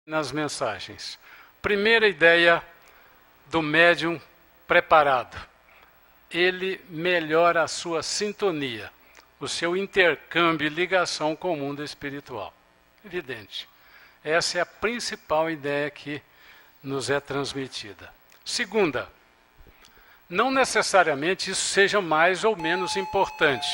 nas mensagens. Primeira ideia do médium preparado. Ele melhora a sua sintonia, o seu intercâmbio e ligação com o mundo espiritual. Evidente. Essa é a principal ideia que nos é transmitida. Segunda, não necessariamente isso seja mais ou menos importante.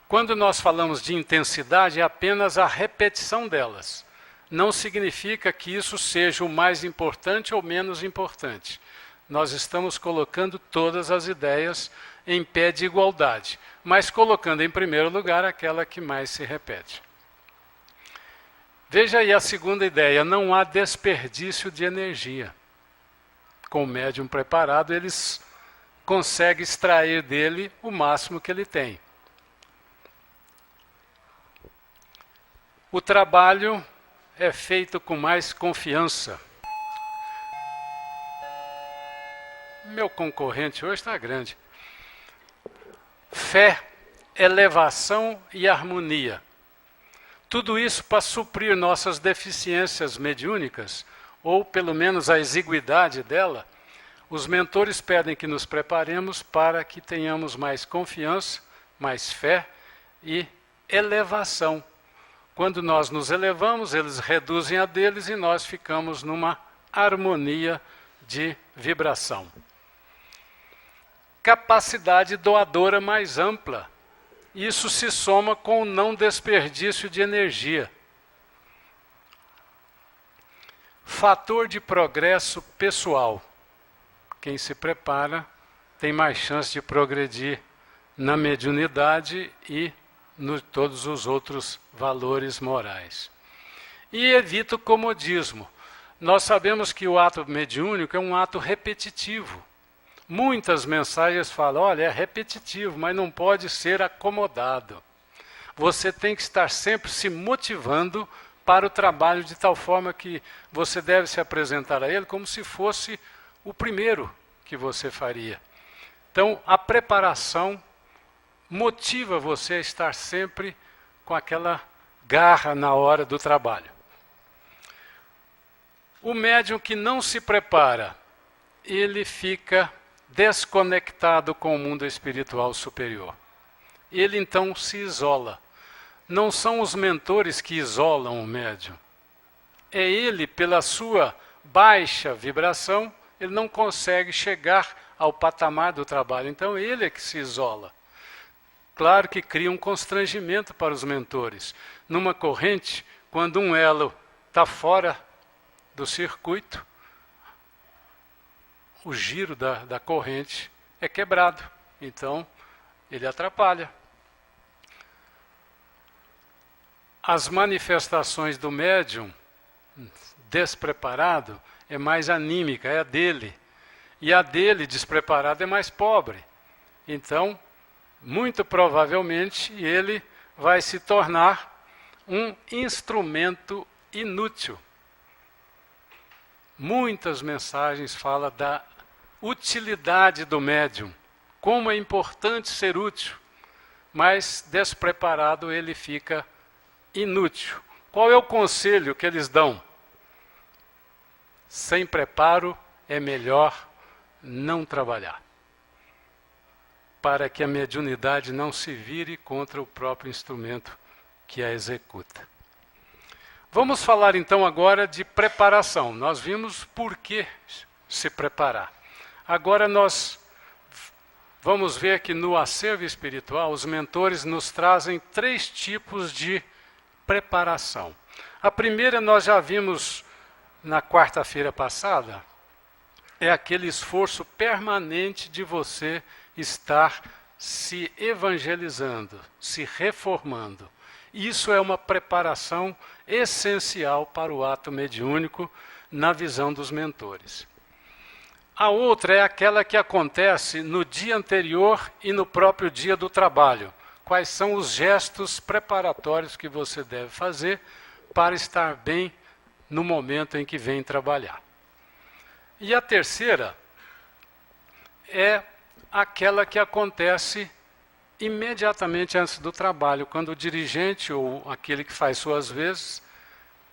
Quando nós falamos de intensidade, é apenas a repetição delas. Não significa que isso seja o mais importante ou menos importante. Nós estamos colocando todas as ideias em pé de igualdade, mas colocando em primeiro lugar aquela que mais se repete. Veja aí a segunda ideia, não há desperdício de energia. Com o médium preparado, eles conseguem extrair dele o máximo que ele tem. O trabalho é feito com mais confiança. Meu concorrente hoje está grande. Fé, elevação e harmonia. Tudo isso para suprir nossas deficiências mediúnicas, ou pelo menos a exiguidade dela. Os mentores pedem que nos preparemos para que tenhamos mais confiança, mais fé e elevação. Quando nós nos elevamos, eles reduzem a deles e nós ficamos numa harmonia de vibração. Capacidade doadora mais ampla. Isso se soma com o não desperdício de energia. Fator de progresso pessoal. Quem se prepara tem mais chance de progredir na mediunidade e todos os outros valores morais. E evita o comodismo. Nós sabemos que o ato mediúnico é um ato repetitivo. Muitas mensagens falam, olha, é repetitivo, mas não pode ser acomodado. Você tem que estar sempre se motivando para o trabalho de tal forma que você deve se apresentar a ele como se fosse o primeiro que você faria. Então, a preparação motiva você a estar sempre com aquela garra na hora do trabalho. O médium que não se prepara, ele fica desconectado com o mundo espiritual superior. Ele então se isola. Não são os mentores que isolam o médium. É ele, pela sua baixa vibração, ele não consegue chegar ao patamar do trabalho. Então ele é que se isola. Claro que cria um constrangimento para os mentores. Numa corrente, quando um elo está fora do circuito, o giro da corrente é quebrado. Então, ele atrapalha. As manifestações do médium despreparado é mais anímica, é a dele. E a dele, despreparado, é mais pobre. Então, muito provavelmente, ele vai se tornar um instrumento inútil. Muitas mensagens falam da utilidade do médium, como é importante ser útil, mas despreparado ele fica inútil. Qual é o conselho que eles dão? Sem preparo é melhor não trabalhar, para que a mediunidade não se vire contra o próprio instrumento que a executa. Vamos falar então agora de preparação. Nós vimos por que se preparar. Agora nós vamos ver que no acervo espiritual os mentores nos trazem 3 tipos de preparação. A primeira nós já vimos na quarta-feira passada, é aquele esforço permanente de você estar se evangelizando, se reformando. Isso é uma preparação essencial para o ato mediúnico na visão dos mentores. A outra é aquela que acontece no dia anterior e no próprio dia do trabalho. Quais são os gestos preparatórios que você deve fazer para estar bem no momento em que vem trabalhar. E a terceira é aquela que acontece imediatamente antes do trabalho, quando o dirigente ou aquele que faz suas vezes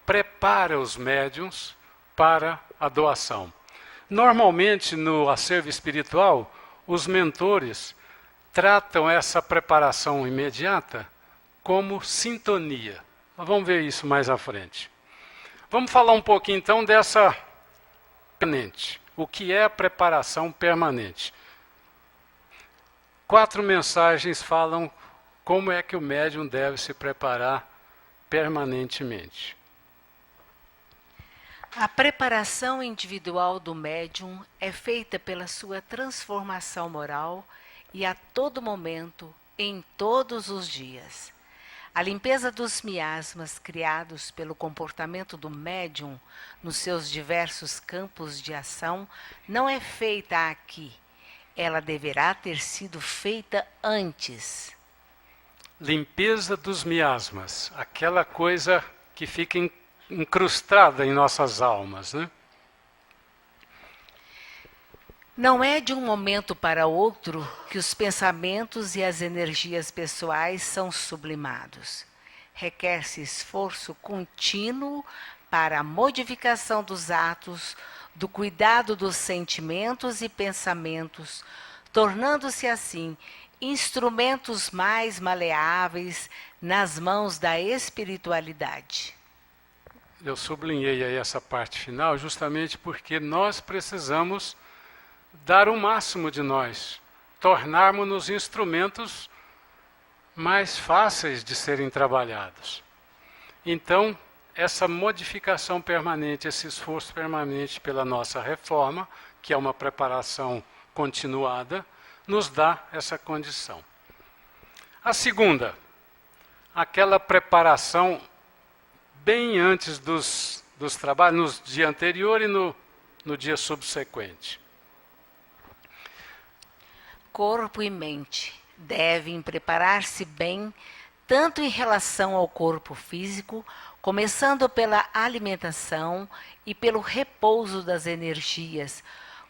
prepara os médiuns para a doação. Normalmente, no acervo espiritual, os mentores tratam essa preparação imediata como sintonia. Nós vamos ver isso mais à frente. Vamos falar um pouquinho então dessa permanente. O que é a preparação permanente? 4 mensagens falam como é que o médium deve se preparar permanentemente. A preparação individual do médium é feita pela sua transformação moral e a todo momento, em todos os dias. A limpeza dos miasmas criados pelo comportamento do médium nos seus diversos campos de ação não é feita aqui. Ela deverá ter sido feita antes. Limpeza dos miasmas, aquela coisa que fica incrustada em nossas almas, né? Não é de um momento para outro que os pensamentos e as energias pessoais são sublimados. Requer-se esforço contínuo para a modificação dos atos, do cuidado dos sentimentos e pensamentos, tornando-se assim instrumentos mais maleáveis nas mãos da espiritualidade. Eu sublinhei aí essa parte final justamente porque nós precisamos dar o máximo de nós, tornarmos-nos instrumentos mais fáceis de serem trabalhados. Então, essa modificação permanente, esse esforço permanente pela nossa reforma, que é uma preparação continuada, nos dá essa condição. A segunda, aquela preparação bem antes dos trabalhos, no dia anterior e no dia subsequente. Corpo e mente devem preparar-se bem, tanto em relação ao corpo físico, começando pela alimentação e pelo repouso das energias,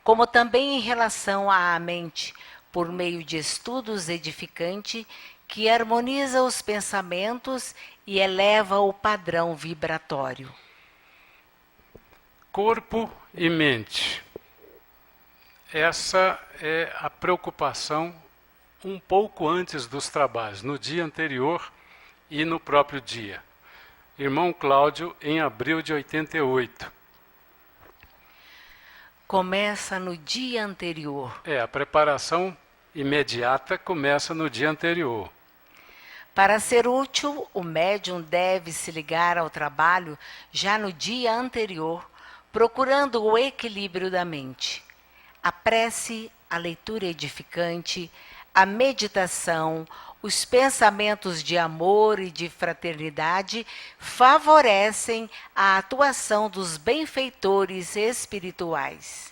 como também em relação à mente, por meio de estudos edificantes que harmoniza os pensamentos e eleva o padrão vibratório. Corpo e mente. Essa é a preocupação um pouco antes dos trabalhos, no dia anterior e no próprio dia. Irmão Cláudio, em abril de 88. Começa no dia anterior. A preparação imediata começa no dia anterior. Para ser útil, o médium deve se ligar ao trabalho já no dia anterior, procurando o equilíbrio da mente. A prece, a leitura edificante, a meditação, os pensamentos de amor e de fraternidade favorecem a atuação dos benfeitores espirituais.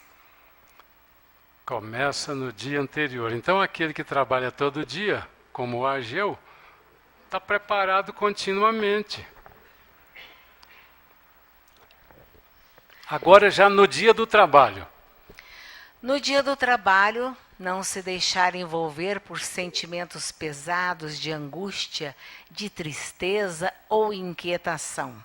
Começa no dia anterior. Então, aquele que trabalha todo dia, como o Ageu, está preparado continuamente. Agora, já no dia do trabalho. No dia do trabalho, não se deixar envolver por sentimentos pesados de angústia, de tristeza ou inquietação.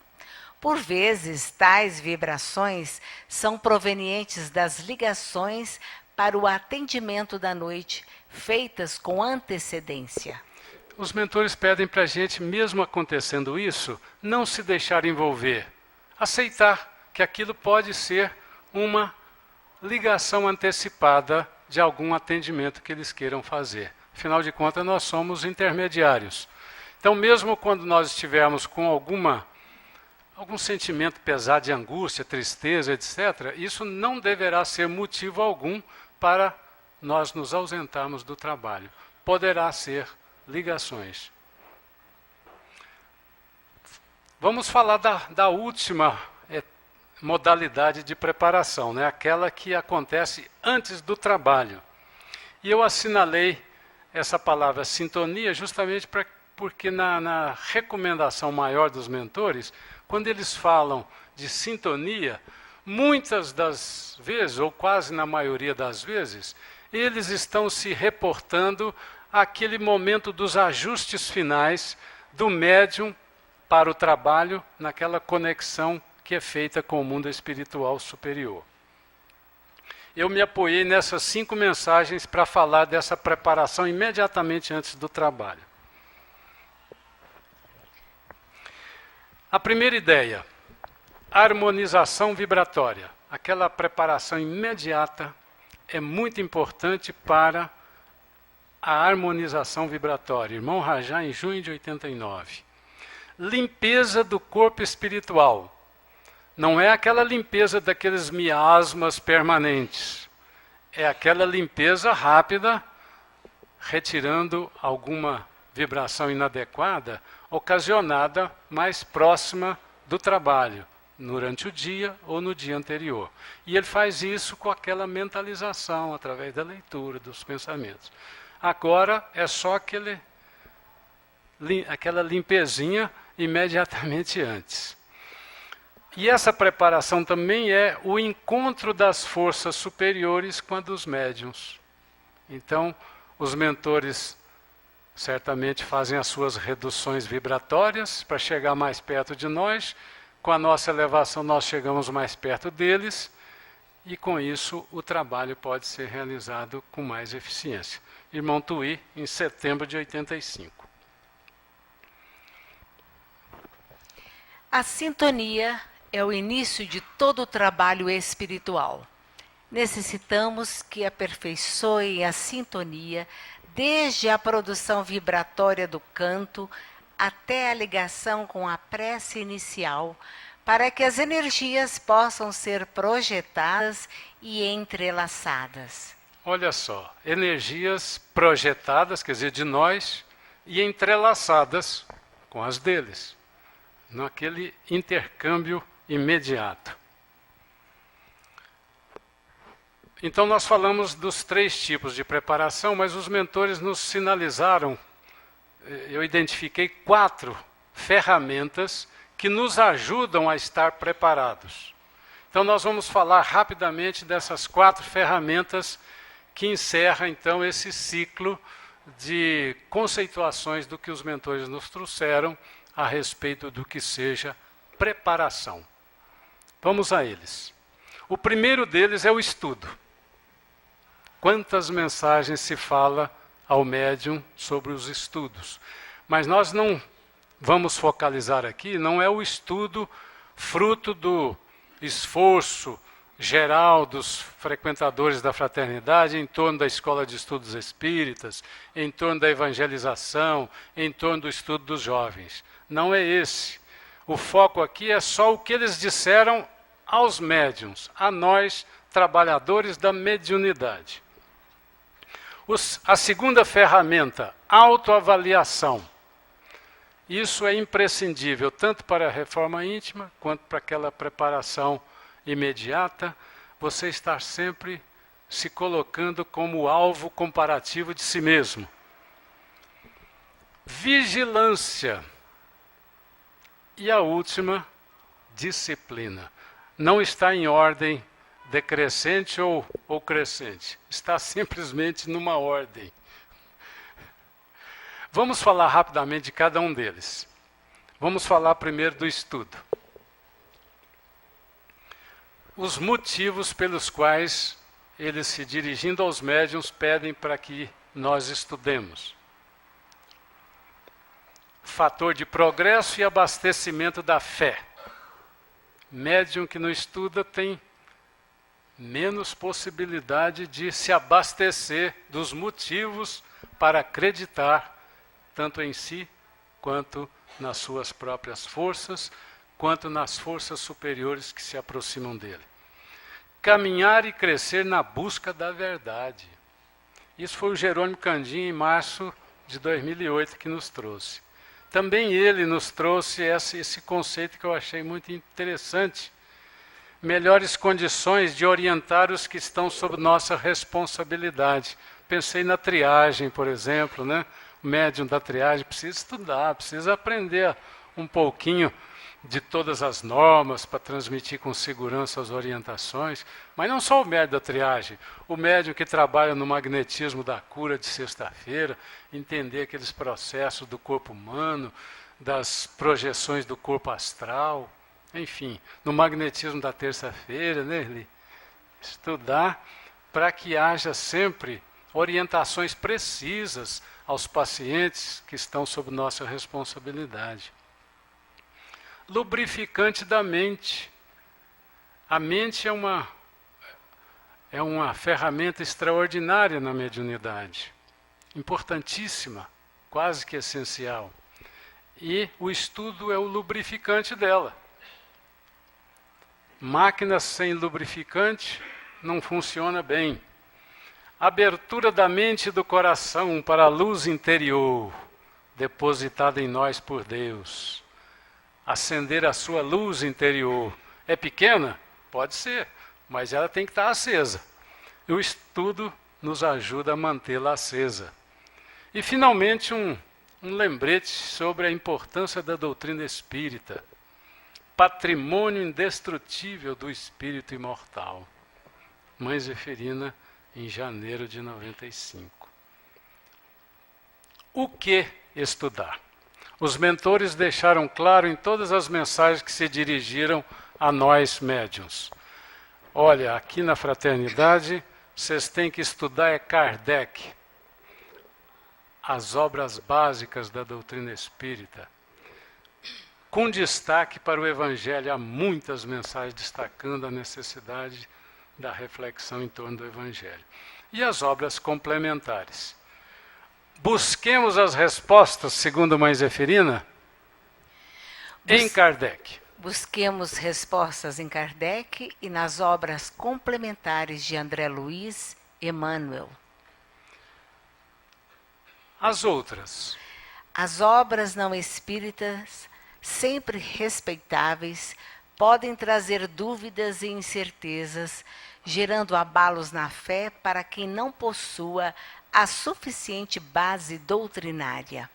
Por vezes, tais vibrações são provenientes das ligações para o atendimento da noite, feitas com antecedência. Os mentores pedem para a gente, mesmo acontecendo isso, não se deixar envolver. Aceitar que aquilo pode ser uma ligação antecipada de algum atendimento que eles queiram fazer. Afinal de contas, nós somos intermediários. Então, mesmo quando nós estivermos com algum sentimento pesado de angústia, tristeza, etc., isso não deverá ser motivo algum para nós nos ausentarmos do trabalho. Poderá ser ligações. Vamos falar da última modalidade de preparação, né? Aquela que acontece antes do trabalho. E eu assinalei essa palavra sintonia justamente porque na recomendação maior dos mentores, quando eles falam de sintonia, muitas das vezes, ou quase na maioria das vezes, eles estão se reportando àquele momento dos ajustes finais do médium para o trabalho naquela conexão que é feita com o mundo espiritual superior. Eu me apoiei nessas 5 mensagens para falar dessa preparação imediatamente antes do trabalho. A primeira ideia, harmonização vibratória. Aquela preparação imediata é muito importante para a harmonização vibratória. Irmão Rajá, em junho de 89. Limpeza do corpo espiritual. Não é aquela limpeza daqueles miasmas permanentes. É aquela limpeza rápida, retirando alguma vibração inadequada, ocasionada mais próxima do trabalho, durante o dia ou no dia anterior. E ele faz isso com aquela mentalização, através da leitura, dos pensamentos. Agora é só aquela limpezinha imediatamente antes. E essa preparação também é o encontro das forças superiores com a dos médiuns. Então, os mentores certamente fazem as suas reduções vibratórias para chegar mais perto de nós. Com a nossa elevação, nós chegamos mais perto deles. E com isso, o trabalho pode ser realizado com mais eficiência. Irmão Tui, em setembro de 85. A sintonia é o início de todo o trabalho espiritual. Necessitamos que aperfeiçoem a sintonia desde a produção vibratória do canto até a ligação com a prece inicial, para que as energias possam ser projetadas e entrelaçadas. Olha só, energias projetadas, quer dizer, de nós, e entrelaçadas com as deles, naquele intercâmbio imediato. Então nós falamos dos 3 tipos de preparação, mas os mentores nos sinalizaram, eu identifiquei 4 ferramentas que nos ajudam a estar preparados. Então nós vamos falar rapidamente dessas 4 ferramentas que encerra então esse ciclo de conceituações do que os mentores nos trouxeram a respeito do que seja preparação. Vamos a eles. O primeiro deles é o estudo. Quantas mensagens se fala ao médium sobre os estudos? Mas nós não vamos focalizar aqui, não é o estudo fruto do esforço geral dos frequentadores da fraternidade em torno da escola de estudos espíritas, em torno da evangelização, em torno do estudo dos jovens. Não é esse. O foco aqui é só o que eles disseram aos médiuns, a nós, trabalhadores da mediunidade. A segunda ferramenta, autoavaliação. Isso é imprescindível, tanto para a reforma íntima, quanto para aquela preparação imediata, você estar sempre se colocando como alvo comparativo de si mesmo. Vigilância. E a última, disciplina. Não está em ordem decrescente ou crescente. Está simplesmente numa ordem. Vamos falar rapidamente de cada um deles. Vamos falar primeiro do estudo. Os motivos pelos quais eles, se dirigindo aos médiuns, pedem para que nós estudemos. Fator de progresso e abastecimento da fé. Médium que não estuda tem menos possibilidade de se abastecer dos motivos para acreditar tanto em si, quanto nas suas próprias forças, quanto nas forças superiores que se aproximam dele. Caminhar e crescer na busca da verdade. Isso foi o Jerônimo Candim, em março de 2008, que nos trouxe. Também ele nos trouxe esse conceito que eu achei muito interessante. Melhores condições de orientar os que estão sob nossa responsabilidade. Pensei na triagem, por exemplo, né? O médium da triagem precisa estudar, precisa aprender um pouquinho de todas as normas para transmitir com segurança as orientações. Mas não só o médium da triagem, o médium que trabalha no magnetismo da cura de sexta-feira, entender aqueles processos do corpo humano, das projeções do corpo astral, enfim, no magnetismo da terça-feira, né, Eli? Estudar para que haja sempre orientações precisas aos pacientes que estão sob nossa responsabilidade. Lubrificante da mente. A mente é uma ferramenta extraordinária na mediunidade, importantíssima, quase que essencial. E o estudo é o lubrificante dela. Máquina sem lubrificante não funciona bem. Abertura da mente e do coração para a luz interior, depositada em nós por Deus. Acender a sua luz interior. É pequena? Pode ser, mas ela tem que estar acesa. E o estudo nos ajuda a mantê-la acesa. E, finalmente, um lembrete sobre a importância da doutrina espírita. Patrimônio indestrutível do espírito imortal. Mãe Zeferina, em janeiro de 95. O que estudar? Os mentores deixaram claro em todas as mensagens que se dirigiram a nós médiuns. Olha, aqui na fraternidade, vocês têm que estudar Kardec, as obras básicas da doutrina espírita, com destaque para o Evangelho. Há muitas mensagens destacando a necessidade da reflexão em torno do Evangelho. E as obras complementares. Busquemos as respostas, segundo Mãe Zeferina, em Kardec. Busquemos respostas em Kardec e nas obras complementares de André Luiz, Emmanuel. As outras. As obras não espíritas, sempre respeitáveis, podem trazer dúvidas e incertezas, gerando abalos na fé para quem não possua a suficiente base doutrinária.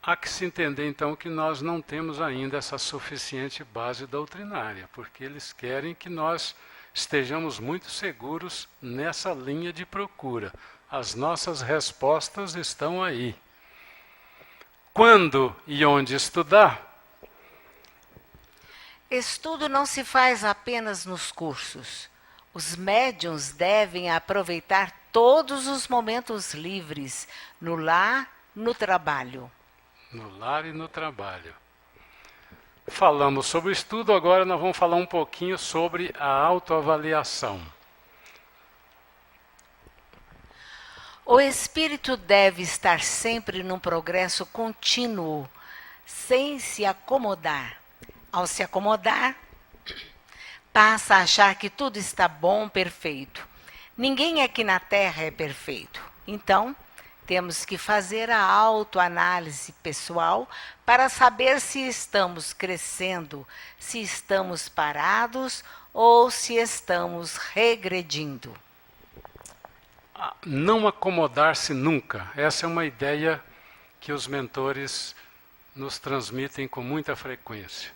Há que se entender, então, que nós não temos ainda essa suficiente base doutrinária, porque eles querem que nós estejamos muito seguros nessa linha de procura. As nossas respostas estão aí. Quando e onde estudar? Estudo não se faz apenas nos cursos. Os médiuns devem aproveitar todos os momentos livres, no lar, no trabalho. No lar e no trabalho. Falamos sobre o estudo, agora nós vamos falar um pouquinho sobre a autoavaliação. O espírito deve estar sempre num progresso contínuo, sem se acomodar. Ao se acomodar, passa a achar que tudo está bom, perfeito. Ninguém aqui na Terra é perfeito. Então, temos que fazer a autoanálise pessoal para saber se estamos crescendo, se estamos parados ou se estamos regredindo. Não acomodar-se nunca. Essa é uma ideia que os mentores nos transmitem com muita frequência.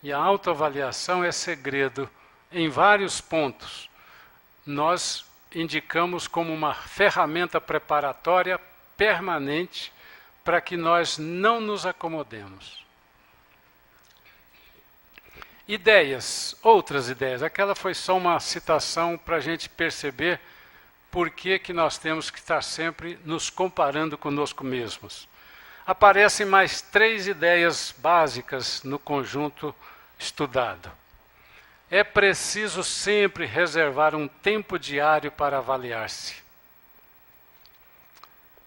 E a autoavaliação é segredo em vários pontos. Nós indicamos como uma ferramenta preparatória permanente para que nós não nos acomodemos. Ideias, outras ideias. Aquela foi só uma citação para a gente perceber por que nós temos que estar sempre nos comparando conosco mesmos. Aparecem mais 3 ideias básicas no conjunto estudado. É preciso sempre reservar um tempo diário para avaliar-se.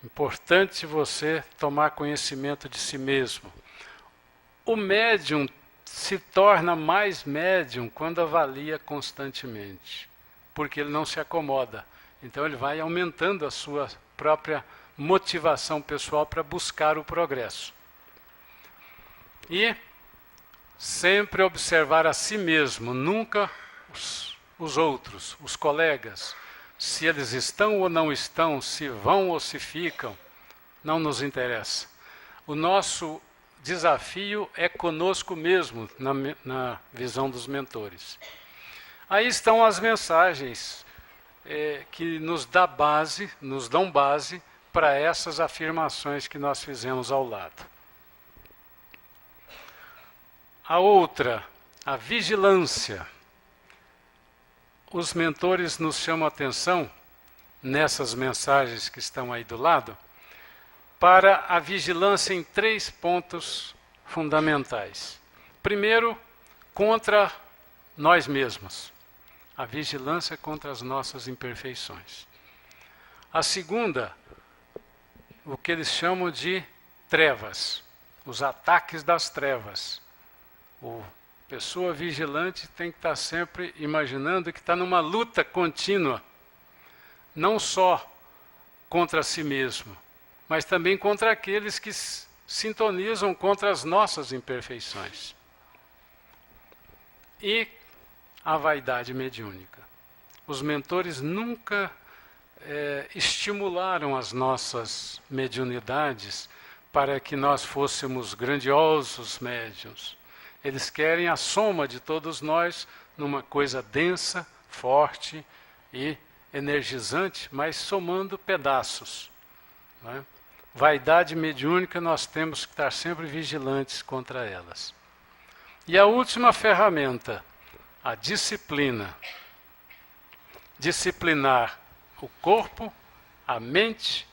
Importante você tomar conhecimento de si mesmo. O médium se torna mais médium quando avalia constantemente, porque ele não se acomoda. Então ele vai aumentando a sua própria motivação pessoal para buscar o progresso. E sempre observar a si mesmo, nunca os outros, os colegas. Se eles estão ou não estão, se vão ou se ficam, não nos interessa. O nosso desafio é conosco mesmo, na visão dos mentores. Aí estão as mensagens que nos dão base para essas afirmações que nós fizemos ao lado. A outra, a vigilância. Os mentores nos chamam a atenção, nessas mensagens que estão aí do lado, para a vigilância em 3 pontos fundamentais. Primeiro, contra nós mesmos. A vigilância contra as nossas imperfeições. A segunda, o que eles chamam de trevas, os ataques das trevas. A pessoa vigilante tem que estar sempre imaginando que está numa luta contínua, não só contra si mesmo, mas também contra aqueles que sintonizam contra as nossas imperfeições. E a vaidade mediúnica. Os mentores nunca estimularam as nossas mediunidades para que nós fôssemos grandiosos médiuns. Eles querem a soma de todos nós numa coisa densa, forte e energizante, mas somando pedaços. Não é? Vaidade mediúnica, nós temos que estar sempre vigilantes contra elas. E a última ferramenta, a disciplina. Disciplinar o corpo, a mente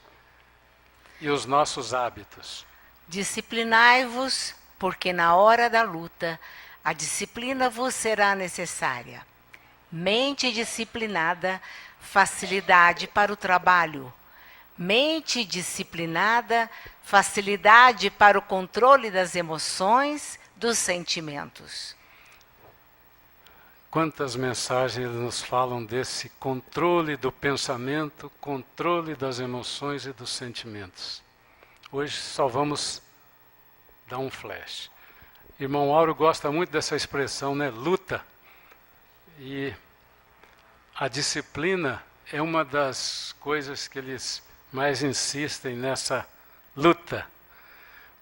e os nossos hábitos. Disciplinai-vos, porque na hora da luta a disciplina vos será necessária. Mente disciplinada, facilidade para o trabalho. Mente disciplinada, facilidade para o controle das emoções, dos sentimentos. Quantas mensagens nos falam desse controle do pensamento, controle das emoções e dos sentimentos. Hoje só vamos dar um flash. Irmão Auro gosta muito dessa expressão, né? Luta. E a disciplina é uma das coisas que eles mais insistem nessa luta.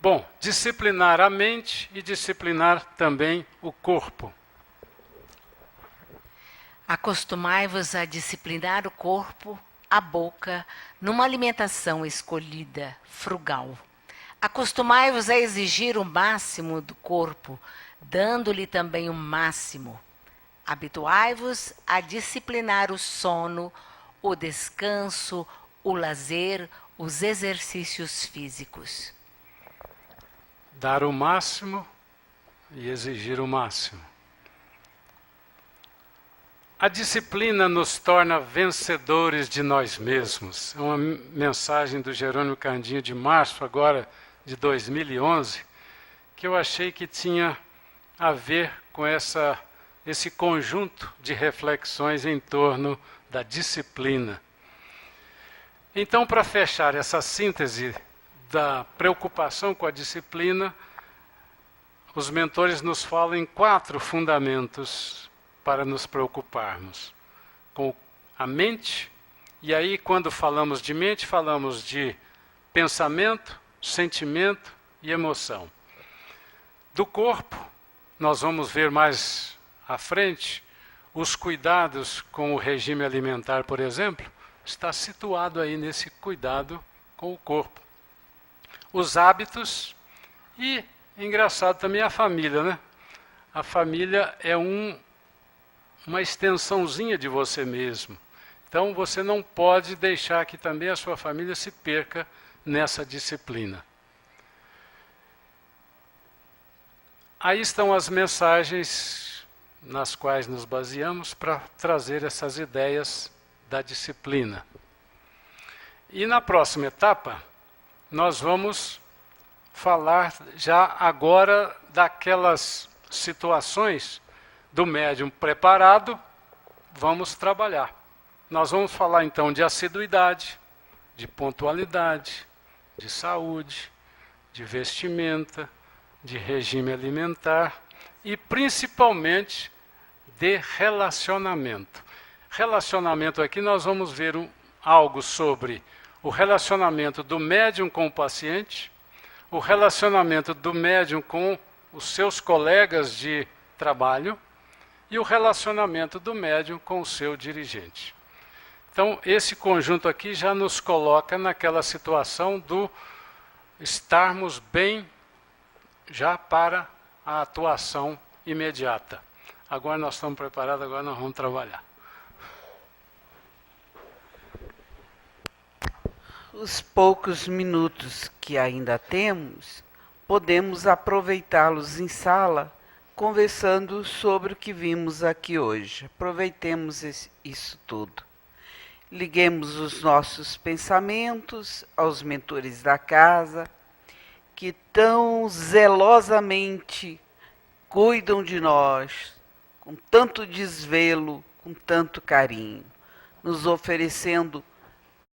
Bom, disciplinar a mente e disciplinar também o corpo. Acostumai-vos a disciplinar o corpo, a boca, numa alimentação escolhida, frugal. Acostumai-vos a exigir o máximo do corpo, dando-lhe também o máximo. Habituai-vos a disciplinar o sono, o descanso, o lazer, os exercícios físicos. Dar o máximo e exigir o máximo. A disciplina nos torna vencedores de nós mesmos. É uma mensagem do Jerônimo Candinho de março, agora de 2011, que eu achei que tinha a ver com esse conjunto de reflexões em torno da disciplina. Então, para fechar essa síntese da preocupação com a disciplina, os mentores nos falam em 4 fundamentos para nos preocuparmos com a mente. E aí, quando falamos de mente, falamos de pensamento, sentimento e emoção. Do corpo, nós vamos ver mais à frente, os cuidados com o regime alimentar, por exemplo, está situado aí nesse cuidado com o corpo. Os hábitos e, engraçado também, a família, né? A família é uma extensãozinha de você mesmo. Então você não pode deixar que também a sua família se perca nessa disciplina. Aí estão as mensagens nas quais nos baseamos para trazer essas ideias da disciplina. E na próxima etapa, nós vamos falar já agora daquelas situações do médium preparado, vamos trabalhar. Nós vamos falar então de assiduidade, de pontualidade, de saúde, de vestimenta, de regime alimentar e principalmente de relacionamento. Relacionamento aqui nós vamos ver algo sobre o relacionamento do médium com o paciente, o relacionamento do médium com os seus colegas de trabalho, e o relacionamento do médium com o seu dirigente. Então, esse conjunto aqui já nos coloca naquela situação do estarmos bem já para a atuação imediata. Agora nós estamos preparados, agora nós vamos trabalhar. Os poucos minutos que ainda temos, podemos aproveitá-los em sala, conversando sobre o que vimos aqui hoje. Aproveitemos isso tudo. Liguemos os nossos pensamentos aos mentores da casa, que tão zelosamente cuidam de nós, com tanto desvelo, com tanto carinho, nos oferecendo